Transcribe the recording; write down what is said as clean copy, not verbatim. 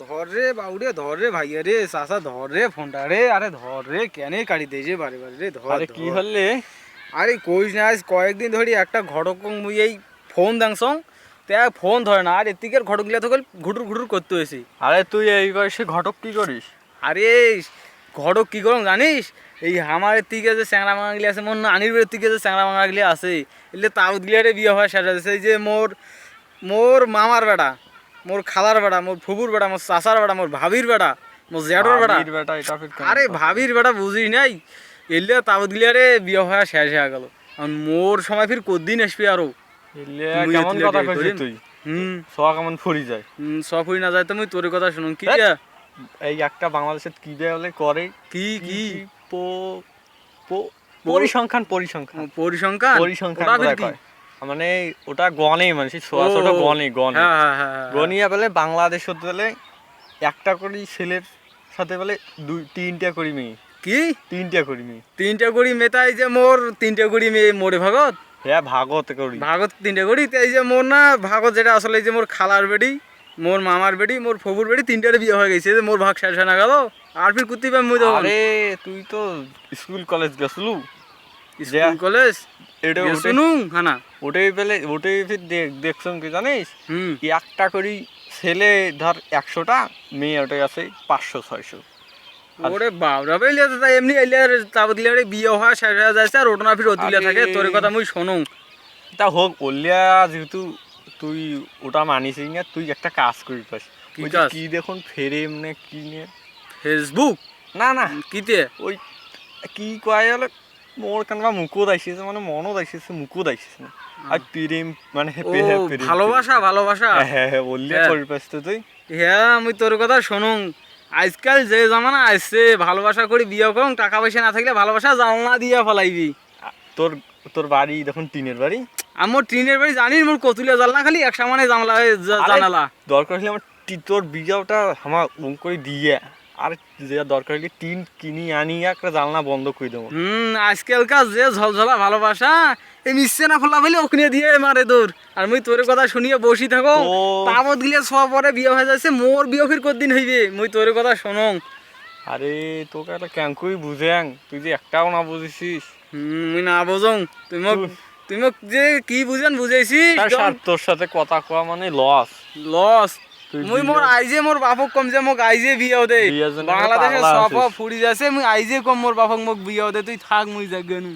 ধর রে বাউরে, ধর রে ভাইয়া রে, চাচা ধর রে ফোনটা রে, আরে ধর রে, কেন কাটি দিয়েছে বারে বারে রে, ধর। আরে কি হলে? আরে কইস না, আজ কয়েকদিন ধরে একটা ঘটক মুই এই ফোন দাংসং তে ফোন ধরে না, আর এতিকের ঘটক গিলা তো ঘুটুর ঘুটুর করতে হয়েছি। আরে তুই এই বয়সে ঘটক কি করিস? আরে ঘটক কি করম জানিস, এই আমার থেকে যে চ্যাংরা মাঙাগলি আছে, মোর আনির বের থেকে যে চ্যাংরা মাঙাগলি আছে, এলে তাও দিলারে বিয়ে হয় শেষ হয়েছে। এই যে মোর মোর মামার বেটা, মোর খালার বেটা, মোর ফুবুর বেটা, মোর চাচার বেটা, মোর ভাবির বেটা, মোর জ্যাঠোর বেটা। আরে ভাবির বেটা বুঝিস নাই, এলে তাও দিলারে বিয়ে হয় শেষ হয়ে গেল। মোর সময় ফির কদিন আসবি আরো। কেমন কথা কইছিস তুই? সোয়া কেমন ফুরি যায়? সব ফুরি না যায় তো মুই তোর কথা শুনুন কি। এই একটা বাংলাদেশের কি বলে করে, কি কি পরিসংখ্যান পরিসংখ্যান পরিসংখ্যান পরিসংখ্যান মানে ওটা গনে, মানে ছোয়া ছোট গনে গনে গনিয়া বলে বাংলাদেশ হতে বলে একটা করে ছেলের সাথে বলে তিনটা করি মেয়ে। কি তিনটা করি মেয়ে? তিনটা করি মেয়ে? তাই যে মোর তিনটা করি মেয়ে মোরে ভাগত। হ্যাঁ ভাগত করি, ভাগত তিনটা করি। এই যে মোর না ভাগত যেটা আসলে এই যে মোর খালার বেটি, মোর মামার বেটি, মোর ফুফুর বেটি, তিনটারে বিয়ে হয়ে গেছে। যে মোর ভাগ শেষ না গেল আর ফির কুত্তি পাই মুই। আরে তুই তো স্কুল কলেজ গেছলু? স্কুল কলেজ এটা শুনু হানা ওটাই পেলে ওটাই ফির দেখছম কি জানিস, একটা করি ছেলে ধর 100টা, মেয়ে ওটাই আছে 500-600। ওরে বাবরা বেলে তো তাই এমনি এলে তাব দিলে বিয়ে হওয়া শেষ হয়ে যাচ্ছে আর ওটা না ফির ওদিলা থাকে। তোর কথা মুই শুনু তা হোক ওলিয়া, যেহেতু তুই ওটা মানিস না, তুই একটা কাজ করি পাস। কি দেখুন ফ্রেম না কি নিয়ে ফেসবুক? না না কিতে ওই কি কয় হলে মোর কেনবা মুখও দাইছিস, মানে মনও দাইছিস, মুখও দাইছিস না। আর প্রেম মানে ভালোবাসা ভালোবাসা। হ্যাঁ হ্যাঁ বললে করি পাস তো তুই। হ্যাঁ আমি তোর কথা শুনুন, আজকাল যে জামানা আসছে ভালোবাসা করে বিয়ে করুন, টাকা পয়সা না থাকলে ভালোবাসা জানলা দিয়া ফেলাইবি। তোর তোর বাড়ি দেখুন টিনের বাড়ি, আমার টিনের বাড়ি জানিস মোর কতুলিয়া জানলা খালি এক সামানে জানালা। দরকার হলে আমার তোর বিজাওটা আমার করে দিয়ে, আর যে দরকার হলে টিন কিনি আনি একটা জানলা বন্ধ করে দেবো। আজকালকার যে ঝলঝলা ভালোবাসা, এই মিশছে না ফলা ফেলে ওখানে দিয়ে মারে দূর। আর মুই তোর কথা শুনিয়ে বসি থাকো, তাবত গিলে সব পরে বিয়ে হয়ে যাচ্ছে, মোর বিয়ে ফির কদিন হইবে মুই তোর কথা শুনুন। আরে তোকে একটা ক্যাঙ্কুই বুঝেং, তুই যে একটাও না বুঝেছিস। মুই না বুঝং, তুই মোক যে কি বুঝেন বুঝাইছিস। তোর সাথে কথা কওয়া মানে লস লস। মুই মোর আইজে মোর বাপক কম যে মোক আইজে বিয়াও দে, বাংলাদেশে সব ফুরি যাচ্ছে, মুই আইজে কম মোর বাপক মোক বিয়াও দে, তুই থাক মুই যাগনু।